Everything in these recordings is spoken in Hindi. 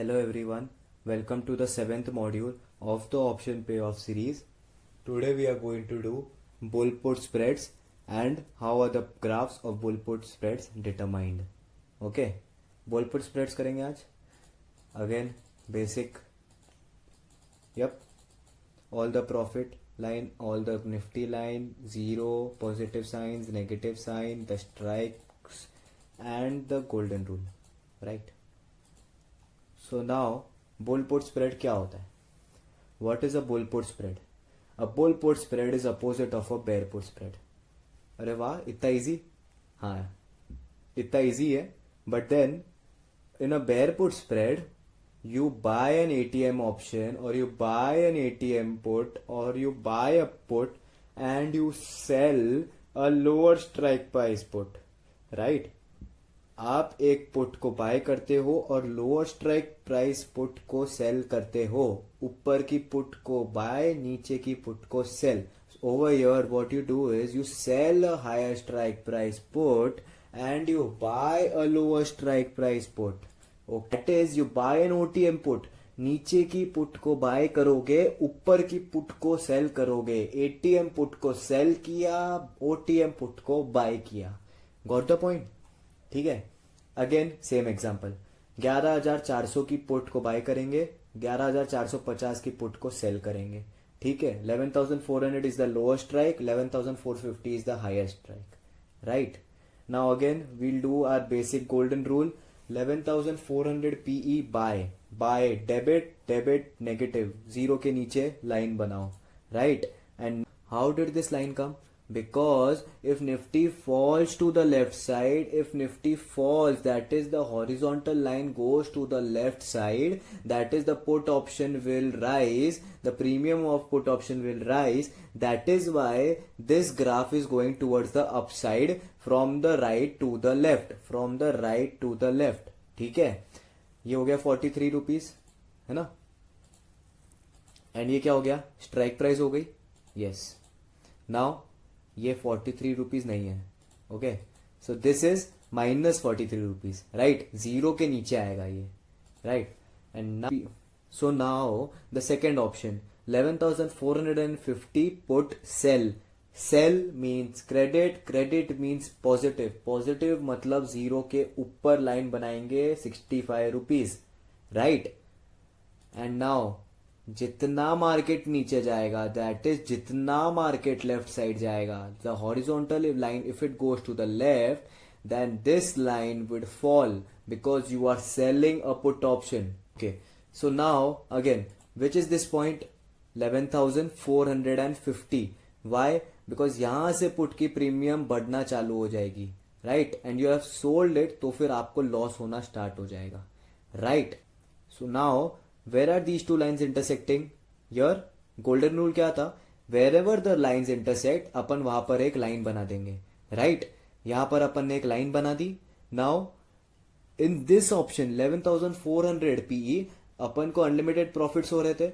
Hello everyone, welcome to the 7th module of the option payoff series. Today we are going to do bull put spreads and how are the graphs of bull put spreads determined. Okay, bull put spreads करेंगे आज. Again basic. Yep, all the profit line, all the nifty line, zero, positive signs, negative sign, the strikes and the golden rule, right? So now bull put spread क्या होता है? What is a bull put spread? A bull put spread is opposite of a bear put spread. अरे वाह, इतना इजी. हाँ, इतना इजी है. But then in a bear put spread you buy an ATM option or you buy an ATM put or you buy a put and you sell a lower strike price put, right? आप एक पुट को बाय करते हो और लोअर स्ट्राइक प्राइस पुट को सेल करते हो. ऊपर की पुट को बाय, नीचे की पुट को sell. Over here what you do is you sell a higher strike price put and you buy a lower strike price put. That is you buy an OTM put. नीचे की पुट को बाय करोगे, ऊपर की पुट को सेल करोगे. एटीएम पुट को सेल किया, ओटीएम पुट को बाय किया. Got the point? ठीक है. अगेन सेम एग्जांपल, 11,400 की पुट को बाय करेंगे, 11,450 की पुट को सेल करेंगे. ठीक है. 11,400 is the lower strike, 11,450 is the higher strike, right? Now again we'll do our basic golden rule. 11,400 PE buy, buy debit, debit negative, zero के नीचे लाइन बनाओ, right? And how did this line come? Because if Nifty falls to the left side, if Nifty falls, that is the horizontal line goes to the left side, that is the put option will rise, the premium of put option will rise. That is why this graph is going towards the upside from the right to the left, from the right to the left. ठीक है. ये हो गया 43 रुपीज, है ना? एंड ये क्या हो गया? स्ट्राइक प्राइस हो गई. यस. नाउ ये 43 रुपीज नहीं है. Okay, so this is -43 rupees, right? Zero के नीचे आएगा ये, right? And so now the second option 11,450 put sell. Sell means credit, credit means positive, positive मतलब जीरो के ऊपर लाइन बनाएंगे 65 रुपीज, राइट? एंड नाउ जितना मार्केट नीचे जाएगा, दैट इज जितना मार्केट लेफ्ट साइड जाएगा, the horizontal line if it goes to the left, then this line would fall because you are selling a put option. Okay, so now again which is this point? 11,450. Why? Because यहां से पुट की प्रीमियम बढ़ना चालू हो जाएगी, right? And you have sold it, तो फिर आपको लॉस होना स्टार्ट हो जाएगा, right? So now where are these two lines intersecting? Here golden rule क्या था? wherever the lines intersect अपन वहां पर एक लाइन बना देंगे, राइट? यहां पर अपन ने एक लाइन बना दी. Now in this option 11,400 PE अपन को अनलिमिटेड प्रॉफिट्स हो रहे थे,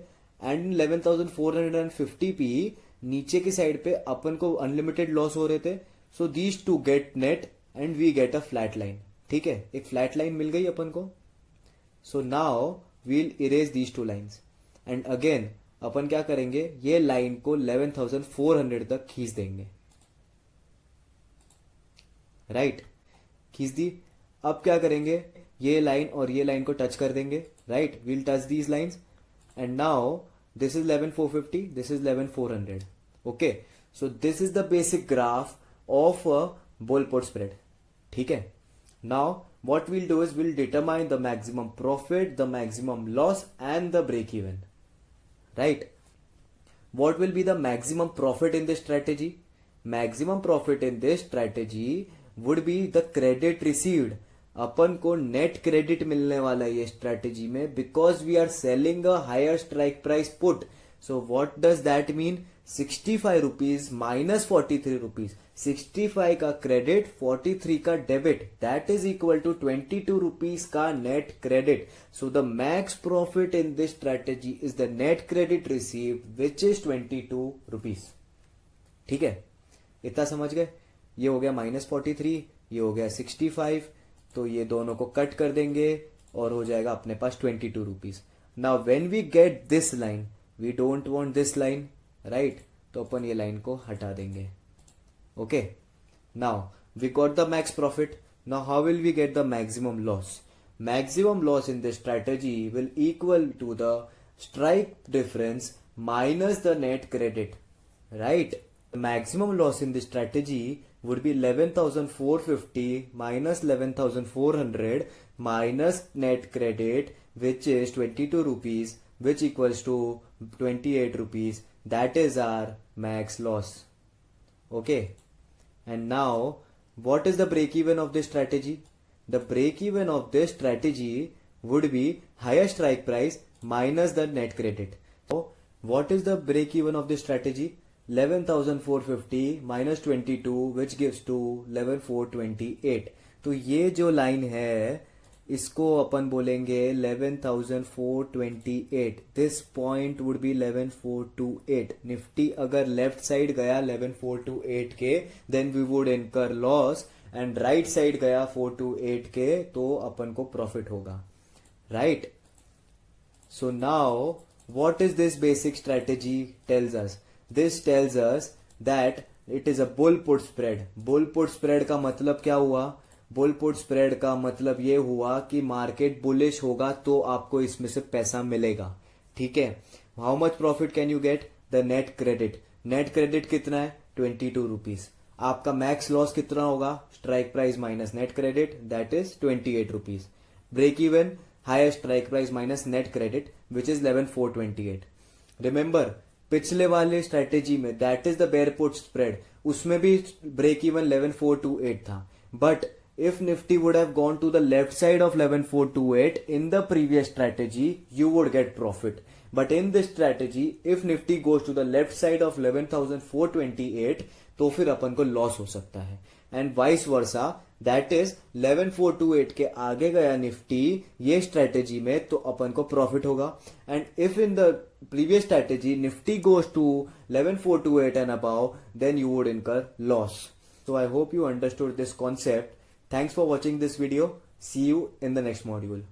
एंड इन 11,450 पीई नीचे की साइड पे अपन को अनलिमिटेड लॉस हो रहे थे. So these two get net and we get a flat line. ठीक है, एक फ्लैट लाइन मिल गई अपन को. So now we'll erase these two lines and again अपन क्या करेंगे? ये लाइन को 11,400 तक खींच देंगे, राइट? खींच दी. अब क्या करेंगे? ये लाइन और ये लाइन को टच कर देंगे, right? we'll touch these lines and now this is 11,450, this is 11,400. okay, so this is the basic graph of a bull put spread. ठीक है. Now what we'll do is we'll determine the maximum profit, the maximum loss and the break even, right? What will be the maximum profit in this strategy? Maximum profit in this strategy would be the credit received. अपन को नेट क्रेडिट मिलने वाला है ये स्ट्रेटेजी में, because we are selling a higher strike price put. So what does that mean? 65 rupees minus 43 rupees. 65 का क्रेडिट, 43 का debit, that is equal to 22 rupees का net credit. So the max profit in this strategy is the net credit received which is 22 rupees. ठीक है, इतना समझ गए? ये हो गया -43, ये हो गया 65. तो ये दोनों को कट कर देंगे, और हो जाएगा अपने पास 22 rupees. Now when we get this line, we don't want this line, right? तो अपन ये लाइन को हटा देंगे. Okay, now we got the max profit. Now how will we get the maximum loss? Maximum loss in this strategy will equal to the strike difference minus the net credit, right? The maximum loss in this strategy would be 11,450 minus 11,400 minus net credit, which is 22 rupees, which equals to 28 rupees. That is our max loss. Okay, and now what is the break even of this strategy? The break even of this strategy would be higher strike price minus the net credit. So what is the break even of this strategy? 11,450 minus 22, which gives to 11,428. तो ये जो लाइन है इसको अपन बोलेंगे 11,428. This point would be 11,428. Nifty अगर लेफ्ट साइड गया 11,428 के, then we would incur loss, and right side गया 428 के, तो अपन को प्रॉफिट होगा, right? So now what is this basic strategy tells us? This tells us that it is a bull put spread. Bull put spread का मतलब क्या हुआ? बुल पुट स्प्रेड का मतलब ये हुआ कि मार्केट बुलिश होगा तो आपको इसमें से पैसा मिलेगा, ठीक है? How much profit can you get? The net credit. Net credit कितना है? 22 रुपीज. आपका मैक्स लॉस कितना होगा? Strike price minus net credit, that is 28 rupees. Break even higher strike price minus net credit, which is 11,428. Remember, पिछले वाले स्ट्रेटेजी में, that is the bear put spread, उसमें भी ब्रेक इवन 11,428 था. But if Nifty would have gone to the left side of 11,428 in the previous strategy, you would get profit. But in this strategy, if Nifty goes to the left side of 11,428, तो फिर अपन को लॉस हो सकता है. And vice versa, that is 11,428 के आगे गया निफ्टी ये स्ट्रेटेजी में, तो अपन को प्रॉफिट होगा. And if in the previous strategy Nifty goes to 11,428 and above, then you would incur loss. So I hope you understood this concept. Thanks for watching this video. See you in the next module.